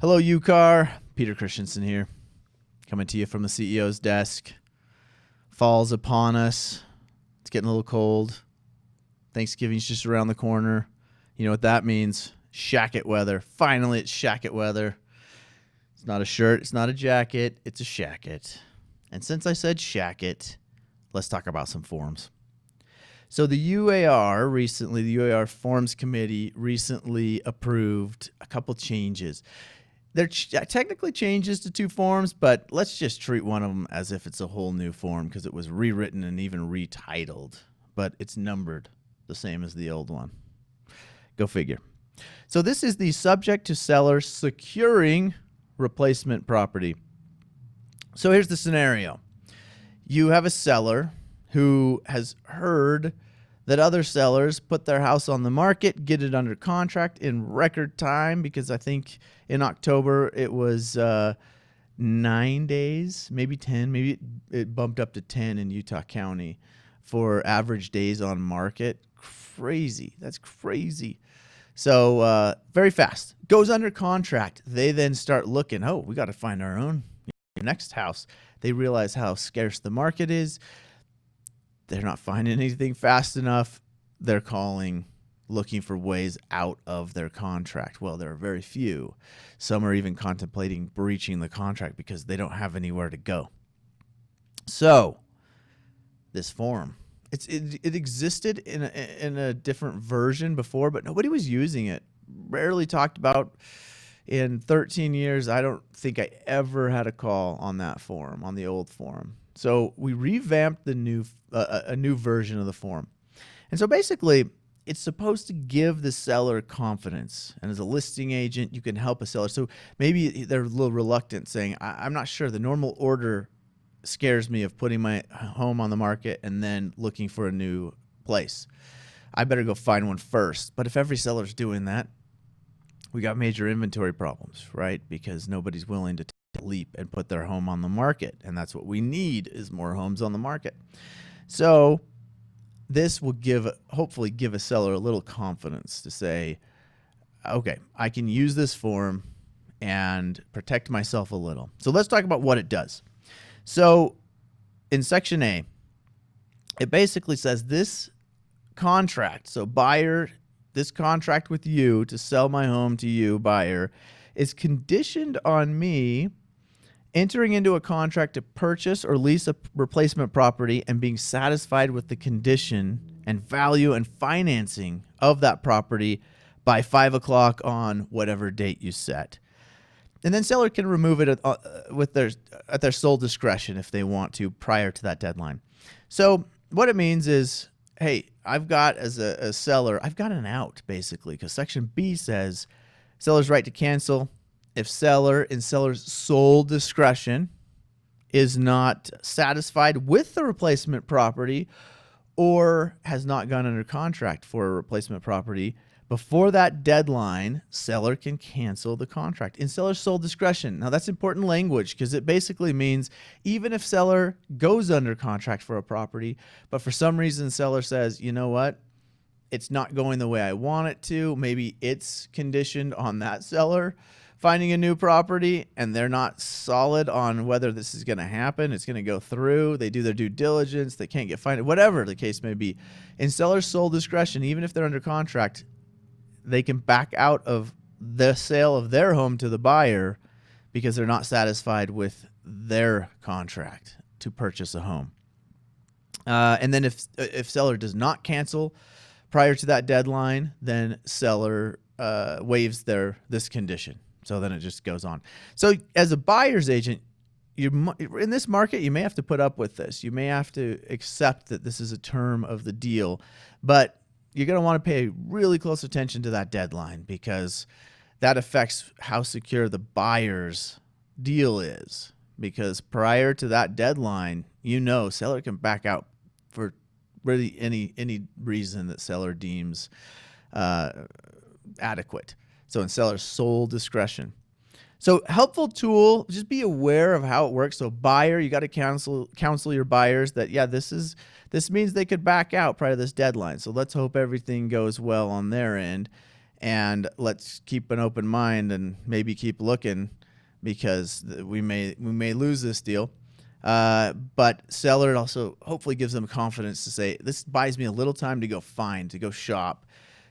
Hello, UCAR. Peter Christensen here, coming to you from the CEO's desk. Fall's upon us. It's getting a little cold. Thanksgiving's just around the corner. You know what that means? Shacket weather. Finally, it's shacket weather. It's not a shirt. It's not a jacket. It's a shacket. And since I said shacket, let's talk about some forms. So the UAR Forms Committee recently approved a couple changes. They're technically changes to two forms, but let's just treat one of them as if it's a whole new form because it was rewritten and even retitled, but it's numbered the same as the old one. Go figure. So this is the subject to seller securing replacement property. So here's the scenario. You have a seller who has heard that other sellers put their house on the market, get it under contract in record time, because I think in October it was 9 days, maybe 10, maybe it bumped up to 10 in Utah County for average days on market. Crazy. That's crazy. So very fast. Goes under contract. They then start looking, oh, we got to find our own next house. They realize how scarce the market is. They're not finding anything fast enough. They're calling, looking for ways out of their contract. Well, there are very few. Some are even contemplating breaching the contract because they don't have anywhere to go. So this form, it existed in a different version before, but nobody was using it. Rarely talked about. In 13 years, I don't think I ever had a call on that form, on the old form. So we revamped the new a new version of the form. And so basically, it's supposed to give the seller confidence. And as a listing agent, you can help a seller. So maybe they're a little reluctant saying, I'm not sure. The normal order scares me of putting my home on the market and then looking for a new place. I better go find one first. But if every seller's doing that, we got major inventory problems, right? Because nobody's willing to take a leap and put their home on the market. And that's what we need, is more homes on the market. So this will hopefully give a seller a little confidence to say, okay, I can use this form and protect myself a little. So let's talk about what it does. So in Section A, it basically says this contract, so buyer, this contract with you to sell my home to you, buyer, is conditioned on me entering into a contract to purchase or lease a replacement property and being satisfied with the condition and value and financing of that property by 5 o'clock on whatever date you set. And then seller can remove it at their sole discretion if they want to prior to that deadline. So what it means is, hey, I've got, as a seller, I've got an out, basically, because Section B says seller's right to cancel if seller, in seller's sole discretion, is not satisfied with the replacement property or has not gone under contract for a replacement property. Before that deadline, seller can cancel the contract in seller's sole discretion. Now, that's important language because it basically means even if seller goes under contract for a property, but for some reason seller says, you know what, it's not going the way I want it to. Maybe it's conditioned on that seller finding a new property and they're not solid on whether this is going to happen. It's going to go through. They do their due diligence. They can't get financed, whatever the case may be. In seller's sole discretion, even if they're under contract, they can back out of the sale of their home to the buyer because they're not satisfied with their contract to purchase a home. And then if seller does not cancel prior to that deadline, then seller waives this condition. So then it just goes on. So as a buyer's agent, in this market, you may have to put up with this. You may have to accept that this is a term of the deal, but you're going to want to pay really close attention to that deadline because that affects how secure the buyer's deal is. Because prior to that deadline, seller can back out for really any reason that seller deems adequate. So in seller's sole discretion. So helpful tool, just be aware of how it works. So buyer, you got to counsel your buyers that, yeah, this means they could back out prior to this deadline. So let's hope everything goes well on their end. and let's keep an open mind and maybe keep looking, because we may lose this deal. But seller also hopefully gives them confidence to say, this buys me a little time to go find, to go shop,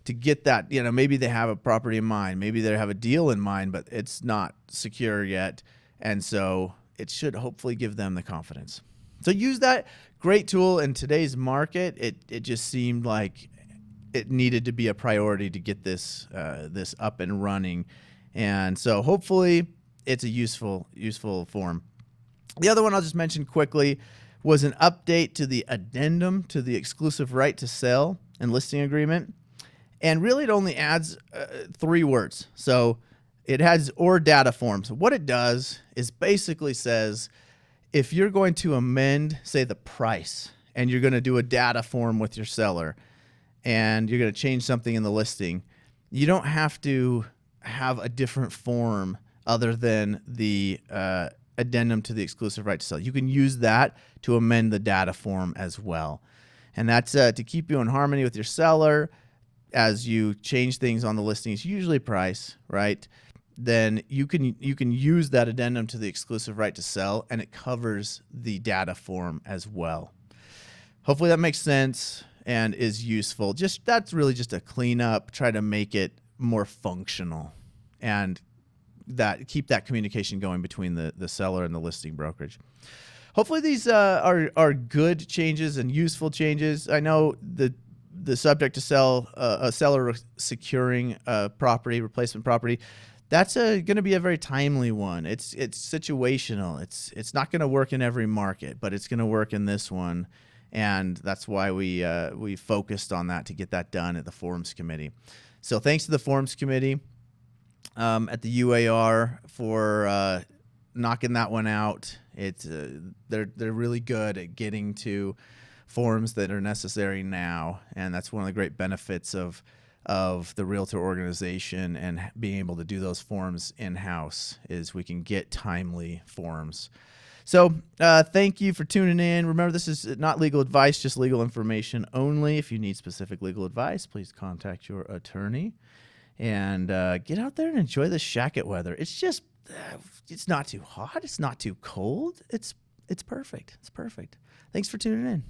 to get that, maybe they have a property in mind, maybe they have a deal in mind, but it's not secure yet. And so it should hopefully give them the confidence. So use that great tool in today's market. It just seemed like it needed to be a priority to get this up and running. And so hopefully it's a useful form. The other one I'll just mention quickly was an update to the addendum to the exclusive right to sell and listing agreement. And really it only adds 3 words. So it has or data forms. What it does is basically says, if you're going to amend, say, the price, and you're going to do a data form with your seller, and you're going to change something in the listing, you don't have to have a different form other than the addendum to the exclusive right to sell. You can use that to amend the data form as well. And that's to keep you in harmony with your seller as you change things on the listings, usually price, right? Then you can use that addendum to the exclusive right to sell, and it covers the data form as well. Hopefully that makes sense and is useful. That's really just a cleanup, try to make it more functional, and keep that communication going between the seller and the listing brokerage. Hopefully these are good changes and useful changes. I know the subject to sell, a seller securing a property, replacement property, that's going to be a very timely one. It's situational. It's not going to work in every market, but it's going to work in this one. And that's why we focused on that to get that done at the Forms Committee. So thanks to the Forms Committee at the UAR for knocking that one out. They're really good at getting to forms that are necessary now, and that's one of the great benefits of the Realtor organization and being able to do those forms in-house is we can get timely forms. So thank you for tuning in. Remember, this is not legal advice, just legal information only. If you need specific legal advice, please contact your attorney. And get out there and enjoy the shacket weather. It's just, it's not too hot. It's not too cold. It's perfect. It's perfect. Thanks for tuning in.